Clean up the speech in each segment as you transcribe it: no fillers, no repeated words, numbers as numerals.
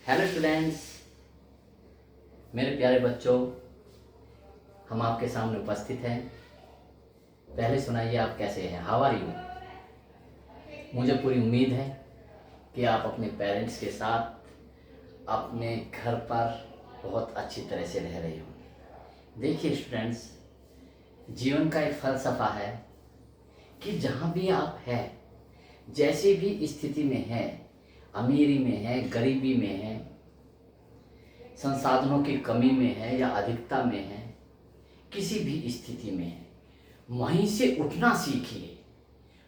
Hello students, मेरे प्यारे बच्चों, हम आपके सामने उपस्थित हैं। पहले सुनाइए, आप कैसे हैं? How are you? मुझे पूरी उम्मीद है कि आप अपने पेरेंट्स के साथ अपने घर पर बहुत अच्छी तरह से रह रहे हो। देखिए स्टूडेंट्स, जीवन का एक फ़लसफ़ा है कि जहाँ भी आप हैं, जैसी भी स्थिति में हैं, अमीरी में है, गरीबी में है, संसाधनों की कमी में है या अधिकता में है, किसी भी स्थिति में है, वहीं से उठना सीखिए,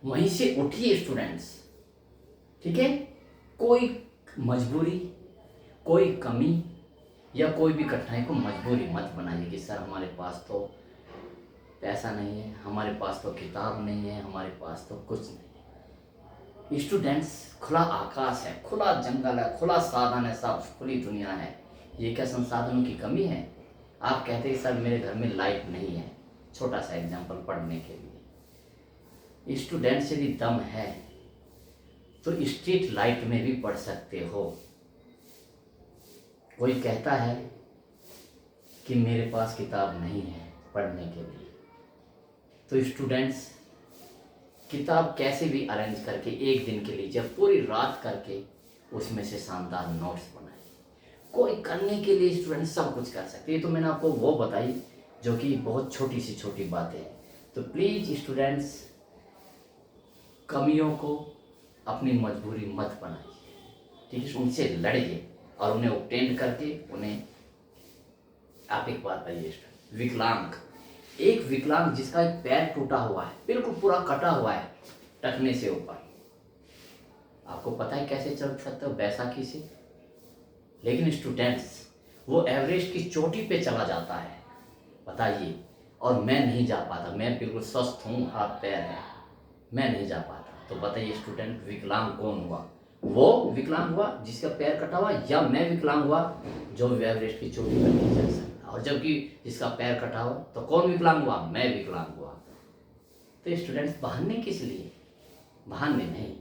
वहीं से उठिए स्टूडेंट्स। ठीक है? कोई मजबूरी, कोई कमी या कोई भी कठिनाई को मजबूरी मत बनाइए कि सर हमारे पास तो पैसा नहीं है, हमारे पास तो किताब नहीं है, हमारे पास तो कुछ नहीं है। स्टूडेंट्स, खुला आकाश है, खुला जंगल है, खुला साधन है, सब खुली दुनिया है। ये क्या संसाधनों की कमी है? आप कहते हैं सर मेरे घर में लाइट नहीं है। छोटा सा एग्जांपल पढ़ने के लिए, स्टूडेंट्स यदि दम है तो स्ट्रीट लाइट में भी पढ़ सकते हो। कोई कहता है कि मेरे पास किताब नहीं है पढ़ने के लिए, तो स्टूडेंट्स किताब कैसे भी अरेंज करके एक दिन के लिए जब पूरी रात करके उसमें से शानदार नोट्स बनाए। कोई करने के लिए स्टूडेंट सब कुछ कर सकते हैं। तो मैंने आपको वो बताई जो कि बहुत छोटी सी छोटी बातें हैं। तो प्लीज़ स्टूडेंट्स, कमियों को अपनी मजबूरी मत बनाइए। ठीक है? उनसे लड़िए और उन्हें ऑब्टेन करके उन्हें। आप एक बात बताइए, एक विकलांग जिसका एक पैर टूटा हुआ है, बिल्कुल पूरा कटा हुआ है टखने से ऊपर, आपको पता है कैसे चल सकते हो? बैसाखी से। लेकिन स्टूडेंट्स, वो एवरेस्ट की चोटी पे चला जाता है, बताइए, और मैं नहीं जा पाता। मैं बिल्कुल स्वस्थ हूँ, हाथ पैर है, मैं नहीं जा पाता। तो बताइए स्टूडेंट, विकलांग कौन हुआ? वो विकलांग हुआ जिसका पैर कटा हुआ, या मैं विकलांग हुआ जो एवरेस्ट की चोटी पर नहीं चल सकता? और जबकि जिसका पैर कटा हुआ, तो कौन विकलांग हुआ? मैं विकलांग हुआ। तो स्टूडेंट्स, बहाने किस लिए? बहाने नहीं,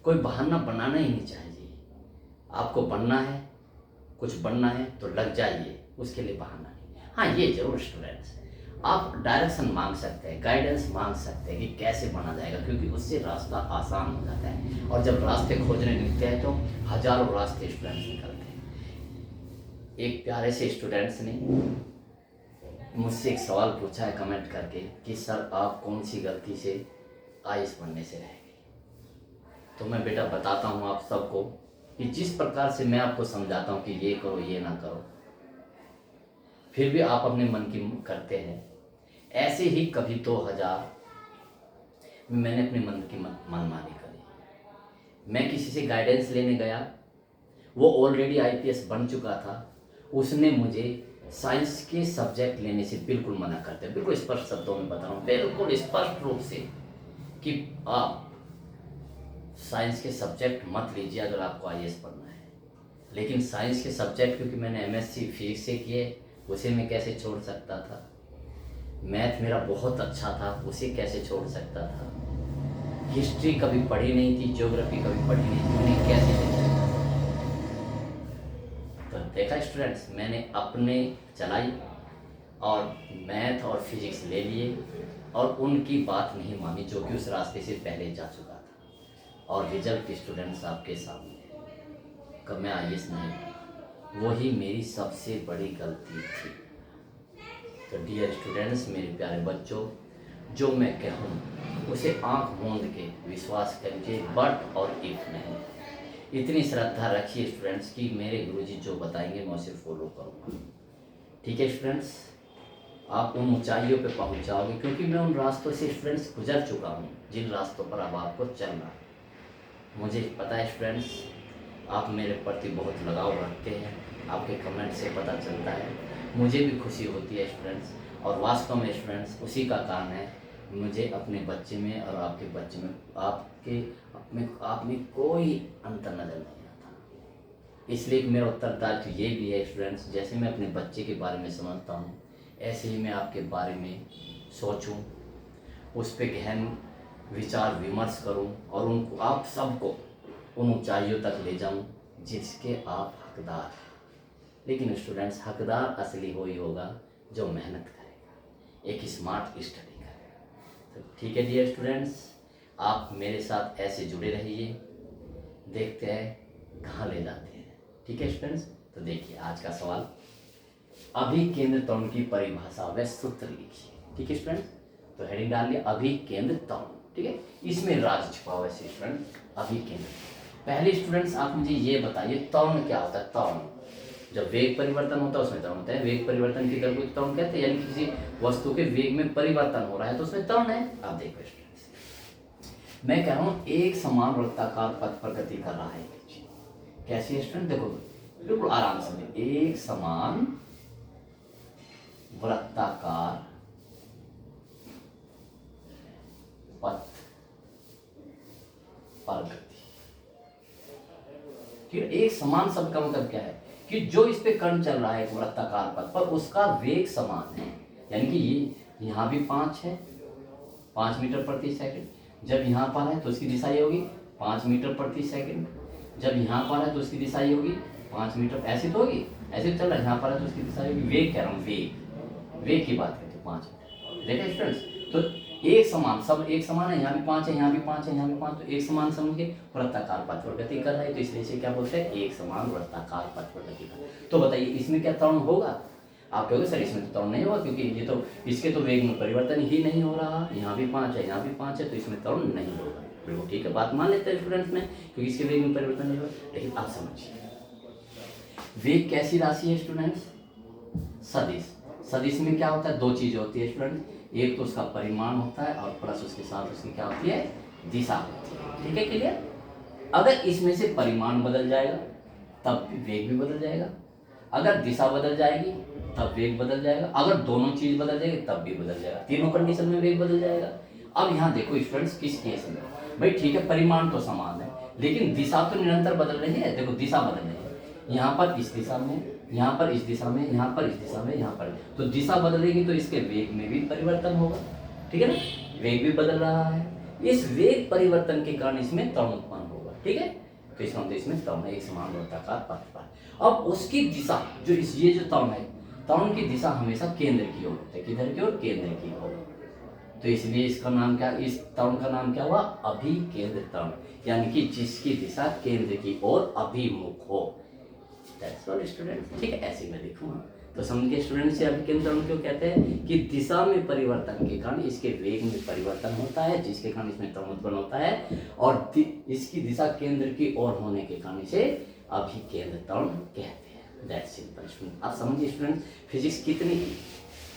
कोई बहाना बनाना ही नहीं चाहिए। आपको बनना है, कुछ बनना है तो लग जाइए, उसके लिए बहाना नहीं। हाँ, ये जरूर स्टूडेंट्स, आप डायरेक्शन मांग सकते हैं, गाइडेंस मांग सकते हैं कि कैसे बना जाएगा, क्योंकि उससे रास्ता आसान हो जाता है। और जब रास्ते खोजने निकलते हैं तो हजारों रास्ते स्टूडेंट्स निकलते हैं। एक प्यारे से स्टूडेंट्स ने मुझसे एक सवाल पूछा है कमेंट करके कि सर आप कौन सी गलती से आईएएस बनने से रह गए? तो मैं बेटा बताता हूँ आप सबको कि जिस प्रकार से मैं आपको समझाता हूँ कि ये करो ये ना करो, फिर भी आप अपने मन की करते हैं। ऐसे ही कभी 2000 में मैंने अपने मन की मनमानी करी। मैं किसी से गाइडेंस लेने गया, वो ऑलरेडी आईपीएस बन चुका था। उसने मुझे साइंस के सब्जेक्ट लेने से बिल्कुल मना कर दिया। बिल्कुल स्पष्ट शब्दों में बता रहा हूँ, बिल्कुल स्पष्ट रूप से, कि आप साइंस के सब्जेक्ट मत लीजिए अगर आपको आईएएस बनना है। लेकिन साइंस के सब्जेक्ट, क्योंकि मैंने एमएससी फिजिक्स से किए, उसे मैं कैसे छोड़ सकता था? मैथ मेरा बहुत अच्छा था, उसे कैसे छोड़ सकता था? हिस्ट्री कभी पढ़ी नहीं थी, ज्योग्राफी कभी पढ़ी नहीं थी, उन्हें कैसे ले सकता था? तो देखा स्टूडेंट्स, मैंने अपने चलाई और मैथ और फिजिक्स ले लिए, और उनकी बात नहीं मानी जो कि उस रास्ते से पहले जा चुका था। और रिजल्ट स्टूडेंट्स आपके सामने, कब मैं आईएएस नहीं बना, वही मेरी सबसे बड़ी गलती थी। तो डियर स्टूडेंट्स, मेरे प्यारे बच्चों, जो मैं कहूँ उसे आंख मूंद के विश्वास करिए, बट और इफ नहीं। इतनी श्रद्धा रखिए स्टूडेंट्स कि मेरे गुरुजी जो बताएंगे मैं उसे फॉलो करूँगा। ठीक है स्टूडेंट्स, आप उन ऊंचाइयों पे पहुंच जाओगे, क्योंकि मैं उन रास्तों से स्टूडेंट्स गुजर चुका हूँ जिन रास्तों पर अब आपको चलना है। मुझे पता है स्टूडेंट्स, आप मेरे प्रति बहुत लगाव रखते हैं, आपके कमेंट से पता चलता है। मुझे भी खुशी होती है स्टूडेंट्स, और वास्तव में स्टूडेंट्स उसी का कारण है मुझे अपने बच्चे में और आपके बच्चे में, आप में कोई अंतर नजर नहीं आता। इसलिए मेरा उत्तरदायित्व ये भी है स्टूडेंट्स, जैसे मैं अपने बच्चे के बारे में समझता हूँ, ऐसे ही मैं आपके बारे में सोचूं, उस पर गहन विचार विमर्श करूं, और उनको, आप सबको उन ऊंचाइयों तक ले जाऊं जिसके आप हकदार हैं। लेकिन स्टूडेंट्स, हकदार असली वही होगा जो मेहनत करेगा, एक स्मार्ट स्टडी करेगा। तो ठीक है डियर स्टूडेंट्स, आप मेरे साथ ऐसे जुड़े रहिए, देखते हैं कहाँ ले जाते हैं। ठीक है स्टूडेंट्स, तो देखिए आज का सवाल, अभिकेंद्र त्वरण की परिभाषा व सूत्र लिखिए। ठीक है स्टूडेंट्स, तो हेडिंग डाल लिया अभिकेंद्र त्वरण। ठीक है, इसमें राज छुपा हुआ है स्टूडेंट, अभिकेंद्र। पहले स्टूडेंट्स आप मुझे ये बताइए त्वरण क्या होता है। त्वरण, जब वेग परिवर्तन होता है उसमें त्वरण होता है। वेग परिवर्तन की दर को त्वरण कहते हैं, यानी कि किसी वस्तु के वेग में परिवर्तन हो रहा है तो उसमें त्वरण है। आप देखो स्टूडेंट्स, मैं कह रहा हूँ एक समान वृत्ताकार पथ पर गति कर रहा है। कैसी है स्टूडेंट, देखो बिल्कुल आराम से, एक समान वृत्ताकार पथ पर गति। ठीक है, एक समान शब्द का मतलब क्या है कि जो इस पे कण चल रहा है एक वृत्ताकार पथ पर, उसका वेग समान है। यानी कि ये यहाँ भी 5 है, 5 मीटर प्रति सेकंड। जब यहाँ पर है तो उसकी दिशा ये होगी 5 मीटर प्रति सेकंड। जब यहाँ पर है तो उसकी दिशा ये होगी 5 मीटर, ऐसे तो होगी, ऐसे तो चल रहा है। यहाँ पर है तो उसकी दिशा होगी, वेग कह रहा हूँ, वेग की बात करते हैं 5 मीटर। देखा स्टूडेंट्स, तो एक समान, सब एक समान है, यहाँ भी 5 है, यहाँ भी 5 है, यहाँ भी 5, तो एक समान समझ के वृत्ताकार पथ पर गति कर रहा है, तो इसलिए इसे क्या बोलते हैं, एक समान वृत्ताकार पथ पर गति कर। तो बताइए इसमें क्या त्वरण होगा। आप कहोगे सर इसमें तो त्वरण नहीं होगा, क्योंकि ये तो इसके तो वेग में परिवर्तन ही नहीं हो रहा, यहाँ भी 5 है, यहाँ भी 5 है, तो इसमें त्वरण नहीं होगा। बिल्कुल ठीक है, बात मान लेते हैं स्टूडेंट्स में, क्योंकि इसके वेग में परिवर्तन नहीं होगा। लेकिन आप समझिए, वेग कैसी राशि है स्टूडेंट्स, सदिश। सदिश में क्या होता है, दो चीजें होती है स्टूडेंट, एक तो उसका परिमाण होता है और प्लस उसके साथ उसकी क्या होती है, दिशा होती है। ठीक है, क्लियर। अगर इसमें से परिमाण बदल जाएगा तब वेग भी बदल जाएगा, अगर दिशा बदल जाएगी तब वेग बदल जाएगा, अगर दोनों चीज बदल जाएगी तब भी बदल जाएगा, तीनों कंडीशन में वेग बदल जाएगा। अब यहाँ देखो स्टूडेंट्स, किस केस में भाई, ठीक है परिमाण तो समान है लेकिन दिशा तो निरंतर बदल रही है। देखो दिशा बदल रही है, यहाँ पर इस दिशा में, यहाँ पर इस दिशा में, यहाँ पर इस दिशा में, यहाँ पर, तो दिशा बदलेगी तो इसके वेग में भी परिवर्तन होगा। ठीक है ना, वेग भी बदल रहा है, इस वेग परिवर्तन के कारण इसमें त्वरण उत्पन्न होगा। ठीक है, तो इसका मतलब इसमें त्वरण एक समान वृत्ताकार पथ पर। अब उसकी दिशा जो ये जो त्वरण है, त्वरण की दिशा हमेशा केंद्र की ओर होती है, किधर की ओर, केंद्र की ओर। तो इसलिए इसका नाम क्या, इस त्वरण का नाम क्या हुआ, अभिकेंद्र त्वरण, यानी कि जिसकी दिशा केंद्र की ओर अभिमुख हो। That's all student. ठीक है, ऐसे मैं लिखूंगा तो समझ के स्टूडेंट से अभिकेंद्र त्वरण क्यों कहते हैं कि दिशा में परिवर्तन के कारण इसके वेग में परिवर्तन होता है, जिसके कारण इसमें त्वरण उत्पन्न होता है, और इसकी दिशा केंद्र की ओर होने के कारण इसे अभिकेंद्र त्वरण कहते हैं। That's simple student. आप समझिए स्टूडेंट, फिजिक्स कितनी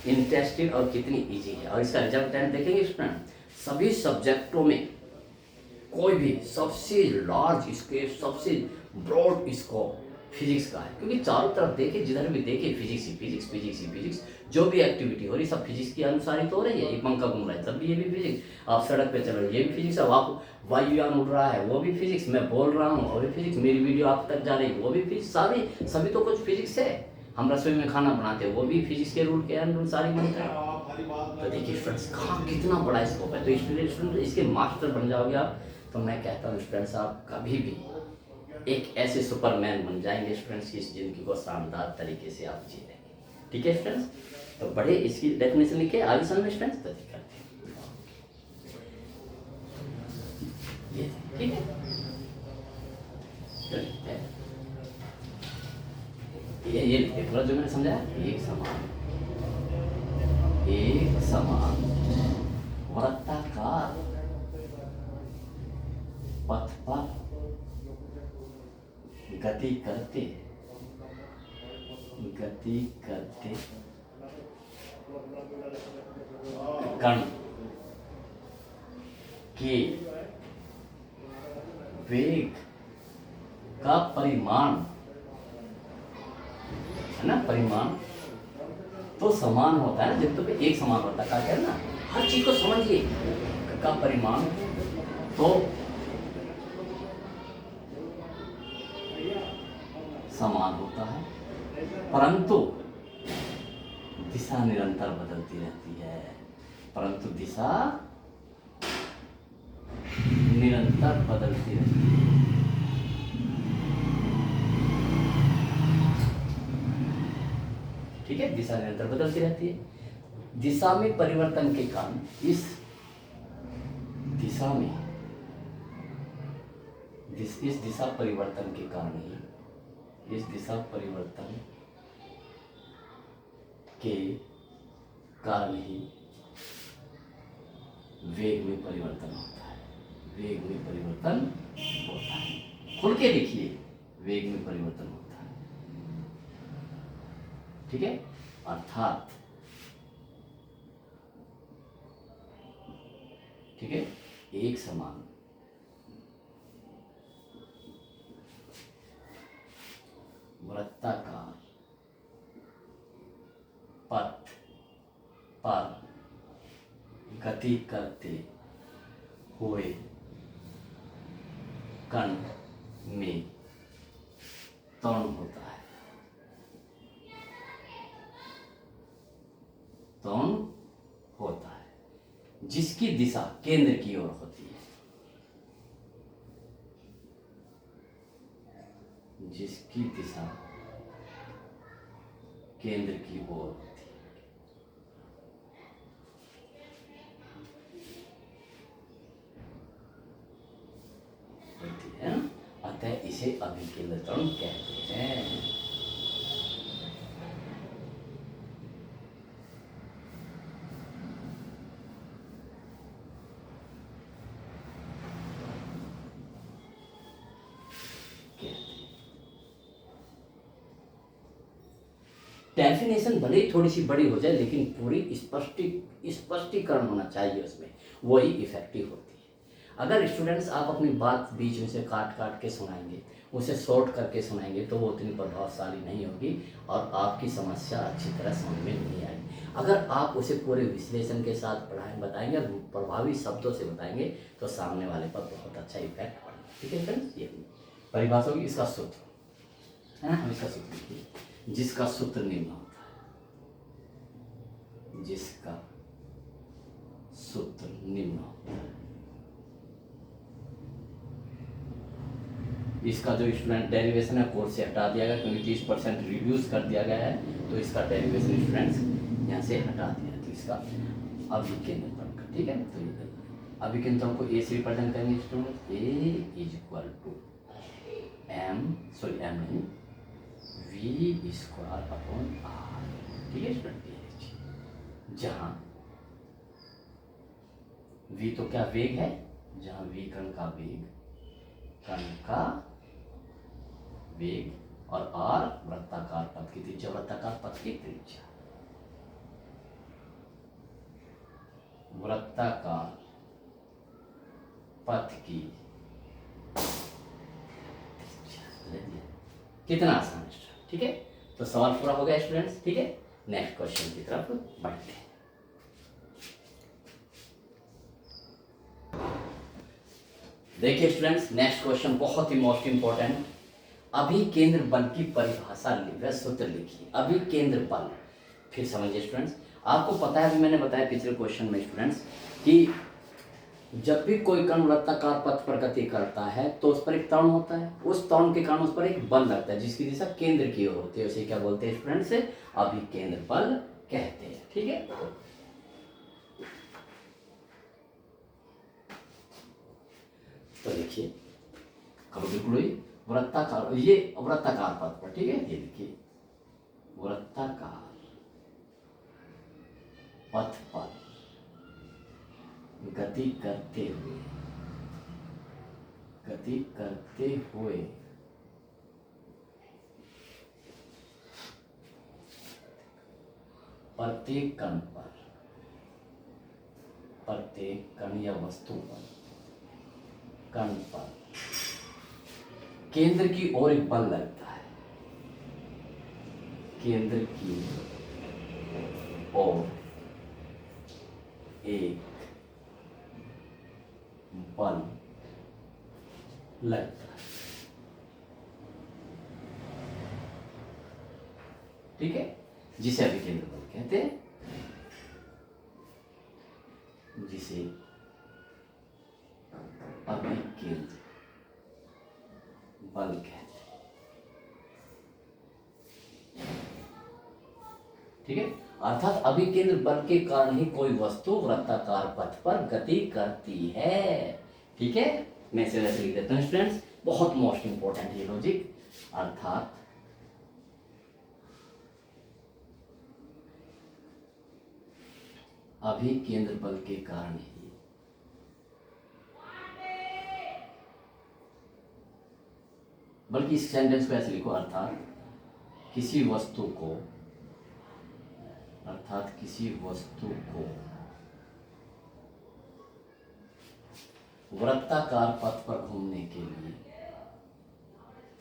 इंटरेस्टिंग और कितनी इजी है, और इसका रिजल्ट देखेंगे स्टूडेंट, सभी सब्जेक्टों में कोई भी सबसे लार्ज स्केल, सबसे ब्रॉड स्कोप फिजिक्स का है, क्योंकि चारों तरफ देखिए, जिधर भी देखिए फिजिक्स ही फिजिक्स, फिजिक्स ही फिजिक्स। जो भी एक्टिविटी हो रही सब फिजिक्स के अनुसार ही तो हो रही है। एक पंखा घूम रहा है तब भी ये भी फिजिक्स, आप सड़क पे चल रहे हो ये भी फिजिक्स, अब आप वायुयान उड़ रहा है वो भी फिजिक्स, मैं बोल रहा हूँ वो भी फिजिक्स, मेरी वीडियो आप तक जा रही है वो भी फिजिक्स, सभी तो कुछ फिजिक्स है। हम रसोई में खाना बनाते हैं वो भी फिजिक्स के रूल के अनुसार सारी बनता है। तो देखिए फ्रेंड्स, कहाँ कितना बड़ा स्कोप है। तो स्टूडेंट इसके मास्टर बन जाओगे आप, तो मैं कहता हूँ स्टूडेंट्स आप कभी भी एक ऐसे सुपरमैन बन जाएंगे स्टूडेंट्स की जिंदगी को शानदार तरीके से आप जी लेंगे। ठीक है स्टूडेंट्स, तो बड़े इसकी डेफिनेशन लिखे आगे समझ स्टूडेंट्स, तो करते हैं ये। ठीक है, ये लिखे पूरा जो मैंने समझाया, एक समान वृत्ताकार पथ पर गति करते कण के वेग का परिमाण है ना, परिमाण तो समान होता है ना, जब तो एक समान होता है, क्या कहते हैं ना, हर चीज को समझिए, का परिमाण तो समान होता है, परंतु दिशा निरंतर बदलती रहती है, परंतु दिशा निरंतर बदलती रहती है। ठीक है, दिशा निरंतर बदलती रहती है। दिशा में परिवर्तन के कारण इस दिशा में इस दिशा परिवर्तन के कारण ही, इस दिशा परिवर्तन के कारण ही वेग में परिवर्तन होता है। वेग में परिवर्तन होता है, खुल के देखिए, वेग में परिवर्तन होता है। ठीक है, अर्थात ठीक है, एक समान वृत्ताकार पथ पर गति करते हुए कण में त्वरण होता है। त्वरण होता है जिसकी दिशा केंद्र की ओर होती है, जिसकी दिशा केंद्र की ओर होती है। अतः इसे अभिकेंद्र त्वरण कहते हैं। डेफिनेशन भले ही थोड़ी सी बड़ी हो जाए, लेकिन पूरी स्पष्टीकरण होना चाहिए उसमें, वही इफेक्टिव होती है। अगर स्टूडेंट्स आप अपनी बात बीच में से काट काट के सुनाएंगे, उसे शॉर्ट करके सुनाएंगे, तो वो उतनी प्रभावशाली नहीं होगी और आपकी समस्या अच्छी तरह समझ में नहीं आएगी। अगर आप उसे पूरे विश्लेषण के साथ बताएंगे, प्रभावी शब्दों से बताएंगे, तो सामने वाले पर बहुत अच्छा इफेक्ट पड़ेगा। ठीक है फ्रेंड्स, ये परिभाषा होगी, इसका सूत्र है ना, हम इसका सूत्र लिखिए, जिसका सूत्र निम्न होता है, जिसका सूत्र निम्न होता है। इसका जो स्टूडेंट डेरिवेशन है कोर्स से हटा दिया गया, क्योंकि 30% रिड्यूस कर दिया गया है, तो इसका डेरिवेशन स्टूडेंट्स यहाँ से हटा दिया। तो इसका अभिकेंद्र त्वरण का, ठीक है, तो अभिकेंद्र त्वरण को ए से रिप्रेजेंट करेंगे student, A is equal to M नहीं, v स्क्वायर अपॉन आर। ठीक है स्टूडेंट, जहां v तो क्या वेग है, जहां v कण का वेग और r वृत्ताकार पथ की त्रिज्या, वृत्ताकार पथ की त्रिज्या, वृत्ताकार पथ की त्रिज्या। कितना आसान है, ठीक है। तो सवाल पूरा हो गया स्टूडेंट्स, ठीक है। नेक्स्ट क्वेश्चन की तरफ बढ़ते हैं। देखिए स्टूडेंट्स, नेक्स्ट क्वेश्चन बहुत ही मोस्ट इंपॉर्टेंट। अभिकेंद्र बल की परिभाषा व सूत्र लिखिए। अभिकेंद्र बल, फिर समझिए स्टूडेंट्स, आपको पता है, अभी मैंने बताया पिछले क्वेश्चन में स्टूडेंट्स कि जब भी कोई कण वृत्ताकार पथ पर गति करता है तो उस पर एक त्वरण होता है, उस त्वरण के कारण उस पर एक बल लगता है जिसकी दिशा केंद्र की ओर होती है। उसे क्या बोलते हैं स्टूडेंट्स, अभिकेंद्र बल कहते हैं। ठीक है, तो देखिए करो बिल्कुल ही वृत्ताकार, ये वृत्ताकार पथ पर, ठीक है, ये देखिए वृत्ताकार पथ पर गति करते हुए प्रत्येक कण या वस्तु पर, कण पर केंद्र की ओर एक बल लगता है, केंद्र की ओर एक बल लगता है। ठीक है, जिसे अभिकेंद्र बल कहते हैं, जिसे अभिकेंद्र बल कहते हैं। ठीक है, अर्थात अभिकेंद्र बल के कारण ही कोई वस्तु वृत्ताकार पथ पर गति करती है। ठीक है, मैं इसे वैसे लिख देता हूँ स्टूडेंट्स, बहुत मोस्ट इंपॉर्टेंट है लॉजिक। अर्थात अभिकेंद्र बल के कारण ही, बल्कि इस सेंटेंस को ऐसे लिखो, अर्थात किसी वस्तु को, अर्थात किसी वस्तु को वृत्ताकार पथ पर घूमने के लिए,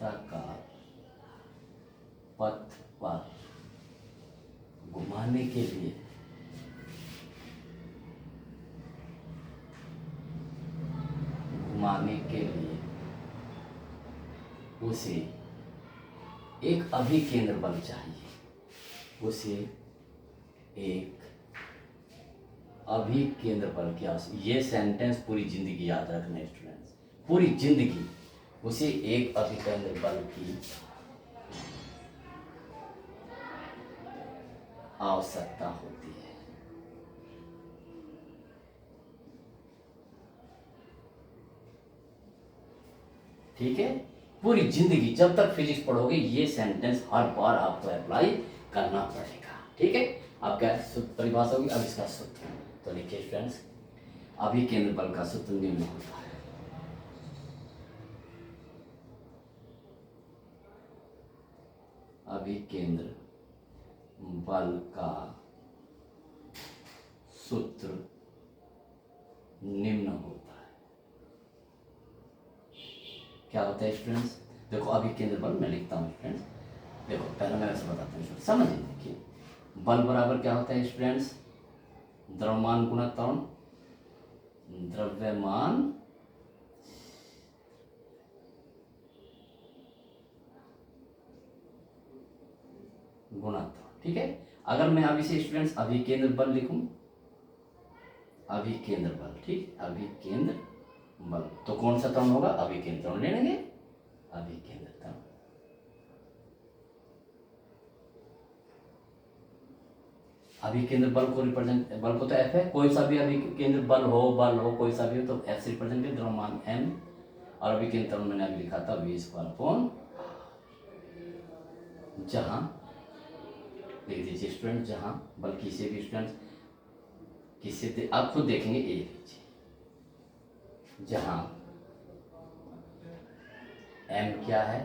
वृत्ताकार पथ पर घुमाने के लिए उसे एक अभिकेंद्र बल चाहिए, उसे एक अभिकेंद्र बल की आवश्यकता। ये सेंटेंस पूरी जिंदगी याद रखना स्टूडेंट्स, पूरी जिंदगी, उसे एक अभिकेंद्र बल की आवश्यकता होती है। ठीक है, पूरी जिंदगी जब तक फिजिक्स पढ़ोगे ये सेंटेंस हर बार आपको अप्लाई करना पड़ेगा। ठीक है, आप क्या परिभाषा होगी, अब इसका सूत्र तो लिखिए फ्रेंड्स, अभिकेंद्र बल का सूत्र निम्न होता है। अभिकेंद्र बल का सूत्र निम्न होता है। क्या होता है स्टूडेंट्स, देखो अभिकेंद्र बल मैं लिखता हूँ स्टूडेंट्स, देखो पहले मैं ऐसे बताता हूँ, समझिए। देखिए बल बराबर क्या होता है स्टूडेंट्स, द्रव्यमान गुणा त्वरण, द्रव्यमान गुणा त्वरण। ठीक है, अगर मैं अभी से स्टूडेंट्स अभिकेंद्र बल लिखूं, अभिकेंद्र बल, ठीक, अभिकेंद्र बल, तो कौन सा त्वरण होगा, अभिकेंद्र त्वरण ले लेंगे, अभिकेंद्र त्वरण। अभिकेंद्र बल को रिप्रेजेंट, बल को तो एफ है, कोई सा भी अभिकेंद्र बल हो कोई सा भी हो तो एफ से रिप्रेजेंट कर, द्रव्यमान एम, और अभिकेंद्र त्वरण मैंने अभी लिखा था वी स्क्वायर अपॉन, जहां लिख दीजिए स्टूडेंट, जहां बल किसी भी स्टूडेंट किसी आप खुद देखेंगे, ए लीजिए, जहां एम क्या है,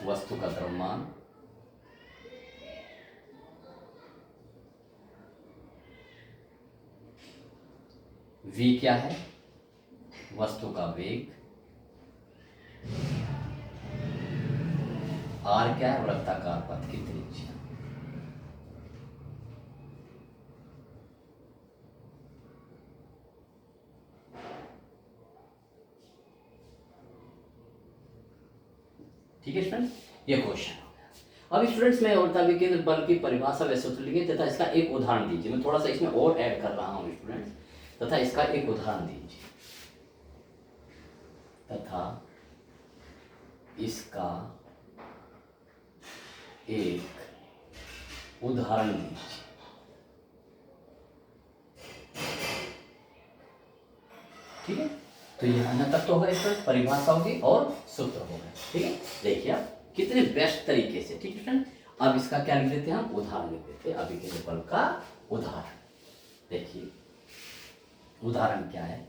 वस्तु का द्रव्यमान, वी क्या है, वस्तु का वेग, आर क्या है, वृत्ताकार पथ की त्रिज्या। ठीक है स्टूडेंट्स, ये क्वेश्चन हो गया। अब स्टूडेंट्स मैं और अभिकेंद्र बल की परिभाषा व सूत्र लिखिए तथा इसका एक उदाहरण दीजिए। मैं थोड़ा सा इसमें और ऐड कर रहा हूं स्टूडेंट्स, तथा इसका एक उदाहरण दीजिए, तथा इसका एक उदाहरण दीजिए। ठीक है, तो यहाँ तक तो होगा, इस पर परिभाषा होगी और सूत्र होगा। ठीक है, देखिए आप कितने बेस्ट तरीके से। ठीक है फ्रेंड, अब इसका क्या लिख देते हैं हम, उदाहरण लिख देते हैं, अभिकेंद्र बल का उदाहरण। देखिए उदाहरण क्या है,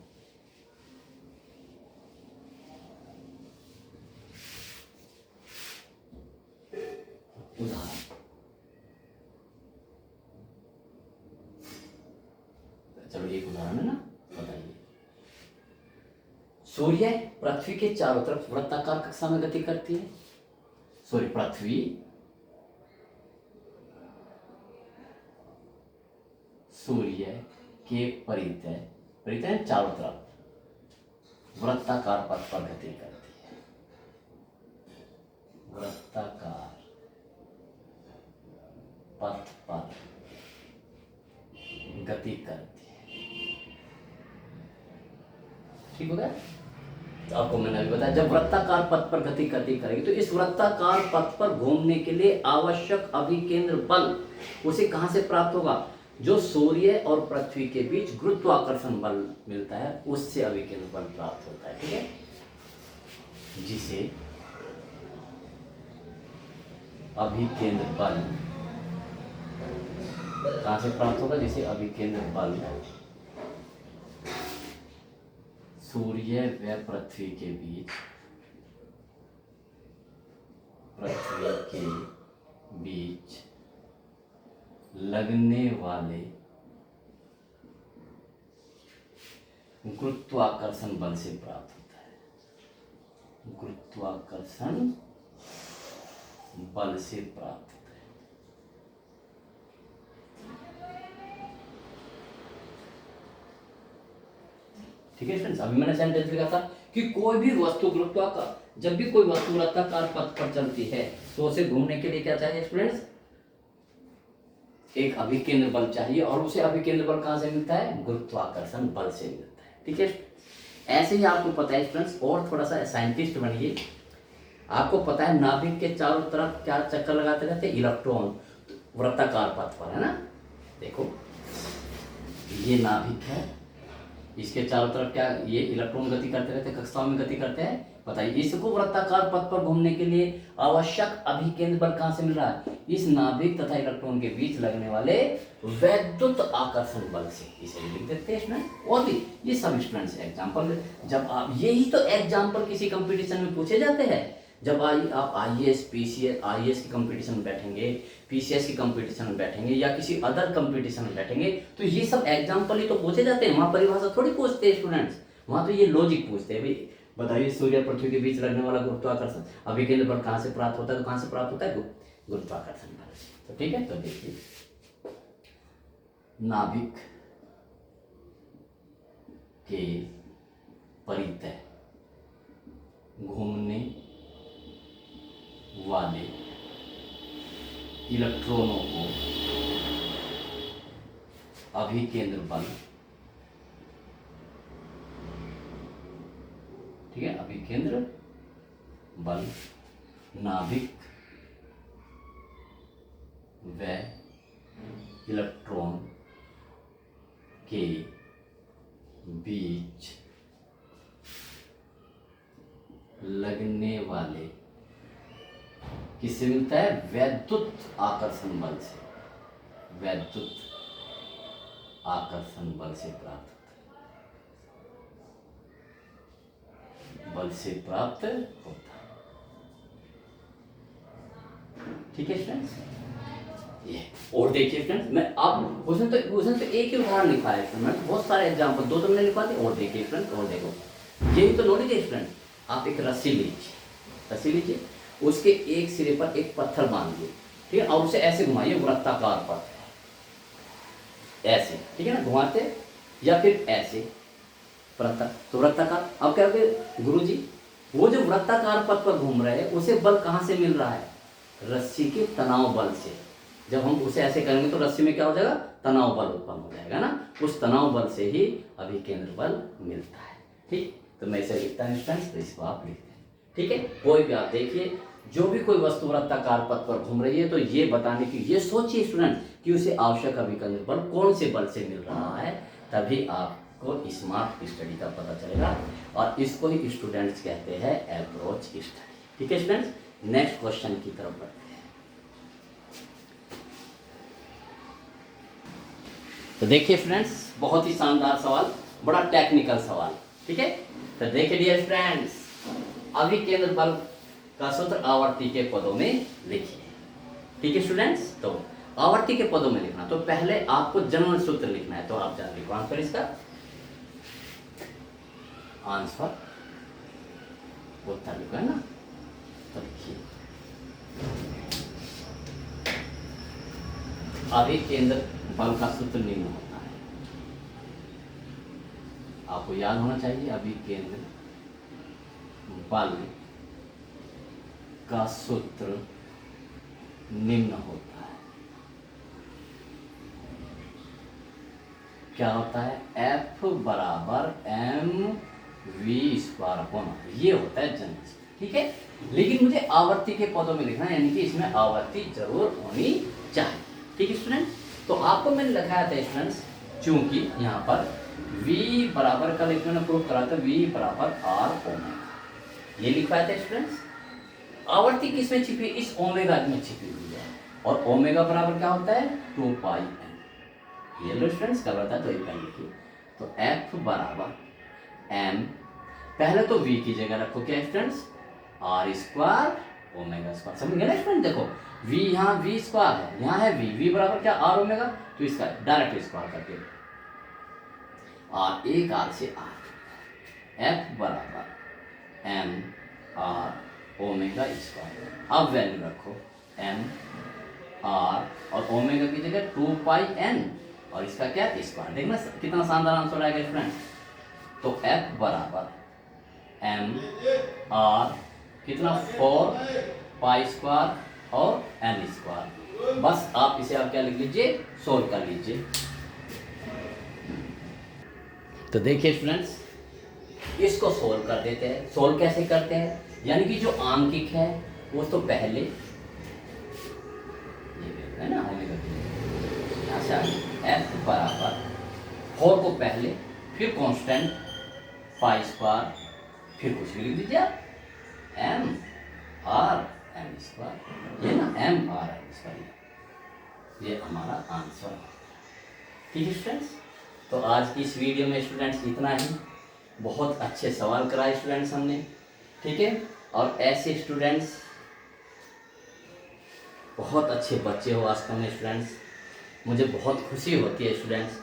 उदाहरण, चलो एक उदाहरण है ना, बताइए। सूर्य पृथ्वी के चारों तरफ वृत्ताकार कक्षा में गति करती है। सॉरी, पृथ्वी सूर्य के परितः, परितः चारों तरफ वृत्ताकार पथ पर गति करती है, वृत्ताकार पथ पर गति करती है। ठीक हो गया। आपको मैंने अभी बताया, जब वृत्ताकार पथ पर गति करेगी तो इस वृत्ताकार पथ पर घूमने के लिए आवश्यक अभिकेंद्र बल उसे कहां से प्राप्त होगा? जो सूर्य और पृथ्वी के बीच गुरुत्वाकर्षण बल मिलता है उससे अभिकेंद्र बल प्राप्त होता है। ठीक है, जिसे अभिकेंद्र बल कहां से प्राप्त होगा? जिसे अभिकेंद्र बल सूर्य व पृथ्वी के बीच लगने वाले गुरुत्वाकर्षण बल से प्राप्त होता है। गुरुत्वाकर्षण बल से प्राप्त होता है। ठीक है फ्रेंड्स, अभी मैंने सेंटेंस लिखा था कि कोई भी वस्तु गुरुत्वाकर्षण, जब भी कोई वस्तु वृत्ताकार पथ पर चलती है तो उसे घूमने के लिए क्या चाहिए स्टूडेंट्स? एक अभिकेंद्र बल चाहिए, और उसे अभिकेंद्र बल कहां से मिलता है? गुरुत्वाकर्षण बल से मिलता है। ठीक है, ऐसे ही आपको पता है फ्रेंड्स, और थोड़ा सा साइंटिस्ट बनिए। आपको पता है नाभिक के चारों तरफ क्या चक्कर लगाते रहते हैं? इलेक्ट्रॉन वृत्ताकार पथ पर, है ना। देखो ये नाभिक है, इसके चारों तरफ क्या ये इलेक्ट्रॉन गति करते रहते हैं, कक्षाओं में गति करते हैं। बताइए, इसको वृत्ताकार पथ पर घूमने के लिए आवश्यक अभिकेंद्र बल कहां से मिल रहा है? इस नाभिक तथा इलेक्ट्रॉन के बीच लगने वाले वैद्युत आकर्षण बल से। इसे लिख देते हैं इसमें। और भी ये सब स्टूडेंट्स एग्जाम्पल, जब आप यही तो एग्जाम्पल किसी कंपटीशन में पूछे जाते हैं। जब आप आईएएस पीसीएस आईएएस की कंपटीशन में बैठेंगे, पीसीएस की कंपटीशन में बैठेंगे या किसी अदर कंपटीशन में बैठेंगे तो ये सब एग्जाम्पल ही तो पूछे जाते हैं। वहां परिभाषा थोड़ी पूछते हैं स्टूडेंट्स, वहां तो ये लॉजिक पूछते हैं। भाई बताइए, सूर्य पृथ्वी के बीच लगने वाला गुरुत्वाकर्षण अभिकेंद्र बल कहां से प्राप्त होता है? तो कहां से प्राप्त होता है? गुरुत्वाकर्षण बल से। तो ठीक है, तो देखिए नाभिक के परितः घूमने वाले इलेक्ट्रॉनों को अभिकेंद्र बल, ठीक है, अभिकेंद्र बल नाभिक व इलेक्ट्रॉन के बीच लगने वाले किससे मिलता है? वैद्युत आकर्षण बल से। वैद्युत आकर्षण बल से प्राप्त होता है, बल से प्राप्त होता है। ठीक है फ्रेंड्स, ये और देखिए फ्रेंड्स, मैं आप उसने तो एक ही उदाहरण लिखा है फ्रेंड्स, बहुत सारे एग्जांपल दो तो मैंने लिखवा दिए। और देखिए फ्रेंड्स, और देखो, यही तो नॉलेज है फ्रेंड्स। आप एक रस्सी लीजिए, उसके एक सिरे पर एक पत्थर बांधिए, ठीक है, और उसे ऐसे घुमाइए, वृत्ताकार पथ है ऐसे, ठीक है ना, घुमाते, या फिर ऐसे तो वृत्ताकार। अब क्या करें गुरुजी, वो जो वृत्ताकार पथ पर घूम रहे हैं उसे बल कहां से मिल रहा है? रस्सी के तनाव बल से। जब हम उसे ऐसे करेंगे तो रस्सी में क्या हो जाएगा? तनाव बल उत्पन्न हो जाएगा ना, उस तनाव बल से ही अभिकेंद्र बल मिलता है। ठीक, तो मैं इसे लिखता हूं स्टूडेंट्स, तो इसको आप लिखते हैं। ठीक है, कोई भी आप देखिए, जो भी कोई वस्तु वृत्ताकार पथ पर घूम रही है तो ये बताने की, ये सोचिए स्टूडेंट कि उसे आवश्यक अभिकेंद्र बल कौन से बल से मिल रहा है, तभी आपको स्मार्ट स्टडी का पता चलेगा। और इसको ही स्टूडेंट्स कहते हैं अप्रोच स्टडी। ठीक है स्टूडेंट्स, नेक्स्ट क्वेश्चन की तरफ बढ़ते हैं। तो देखिए फ्रेंड्स, बहुत ही शानदार सवाल, बड़ा टेक्निकल सवाल। ठीक है, तो देखिए डियर फ्रेंड्स, अभिकेंद्र बल का सूत्र आवर्ती के पदों में लिखिए। ठीक है स्टूडेंट्स, तो आवर्ती के पदों में लिखना, तो पहले आपको जनरल सूत्र लिखना है, तो आप जान लिखो आंसर, इसका आंसर उत्तर लिखो, है ना। तो लिखिए, अभिकेंद्र बल का सूत्र निम्न होता है, आपको याद होना चाहिए, अभिकेंद्र बल का सूत्र निम्न होता है। क्या होता है? F बराबर m v square upon r, ये होता है जनरल स्पीड, ठीक है। लेकिन मुझे आवर्ती के पदों में लिखना है, यानी कि इसमें आवर्ती जरूर होनी चाहिए, ठीक है स्टूडेंट। तो आपको मैंने लिखाया था स्टूडेंट्स, चूंकि यहाँ पर v बराबर का लिखने में प्रूफ करा था v बराबर r ओमेगा, ये लिखवाया था स्टूडेंट्स। आवर्ती किसमें छिपी, इस ओमेगा में छिपी हुई है, और ओमेगा बराबर क्या होता है 2 पाई n। ये लो स्टूडेंट्स, कर रहा था तो ये पेन लिखिए। तो f बराबर m, पहले तो v की जगह रखो क्या students, r square omega square, समझ गए ना स्टूडेंट। देखो v यहाँ v स्क्वायर है, यहाँ है v बराबर क्या r ओमेगा, तो इसका डायरेक्ट स्क्वायर करके और एक r से r, f बराबर m r ओमेगा स्क्वायर। अब वैल्यू रखो m r और ओमेगा की जगह 2 पाई n और इसका क्या स्क्वायर, देखना कितना शानदार आंसर आएगा स्टूडेंट्स। तो f बराबर m r कितना 4 पाई स्क्वायर और n स्क्वायर। बस आप इसे आप क्या लिख लीजिए, सोल्व कर लीजिए। तो देखिए स्टूडेंट्स, इसको सोल्व कर देते हैं। सोल्व कैसे करते हैं, यानी कि जो आंकिक है वो तो पहले ये है ना ओमेगा यहाँ से आगे f बराबर 4 को पहले, फिर कांस्टेंट पाई स्क्वायर, फिर कुछ भी लिख दीजिए आप m r m स्क्वायर, ये ना m r m स्क्वायर, ये हमारा आंसर है, ठीक है स्टूडेंट्स। तो आज की इस वीडियो में स्टूडेंट्स इतना ही। बहुत अच्छे सवाल कराए स्टूडेंट्स हमने, ठीक है। और ऐसे स्टूडेंट्स बहुत अच्छे बच्चे हो वास्तव में स्टूडेंट्स। मुझे बहुत खुशी होती है स्टूडेंट्स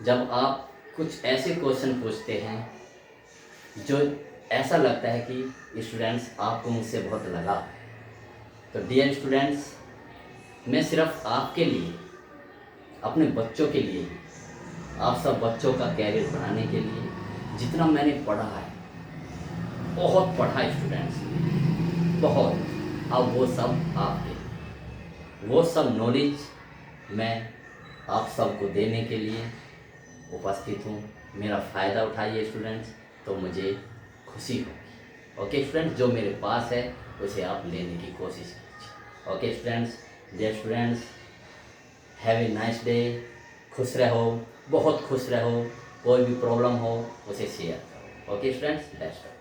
जब आप कुछ ऐसे क्वेश्चन पूछते हैं जो ऐसा लगता है कि स्टूडेंट्स आपको मुझसे बहुत लगाव है। तो डियर स्टूडेंट्स, मैं सिर्फ आपके लिए, अपने बच्चों के लिए, आप सब बच्चों का कैरियर बनाने के लिए जितना मैंने पढ़ा है, बहुत पढ़ा है स्टूडेंट्स, बहुत। अब वो सब आपके, वो सब नॉलेज मैं आप सबको देने के लिए उपस्थित हूँ। मेरा फ़ायदा उठाइए स्टूडेंट्स, तो मुझे खुशी होगी। ओके स्टूडेंट्स, जो मेरे पास है उसे आप लेने की कोशिश कीजिए। Okay students, dear students, have a nice day. खुश रहो, बहुत खुश रहो। कोई भी प्रॉब्लम हो उसे शेयर करो। Okay students, best.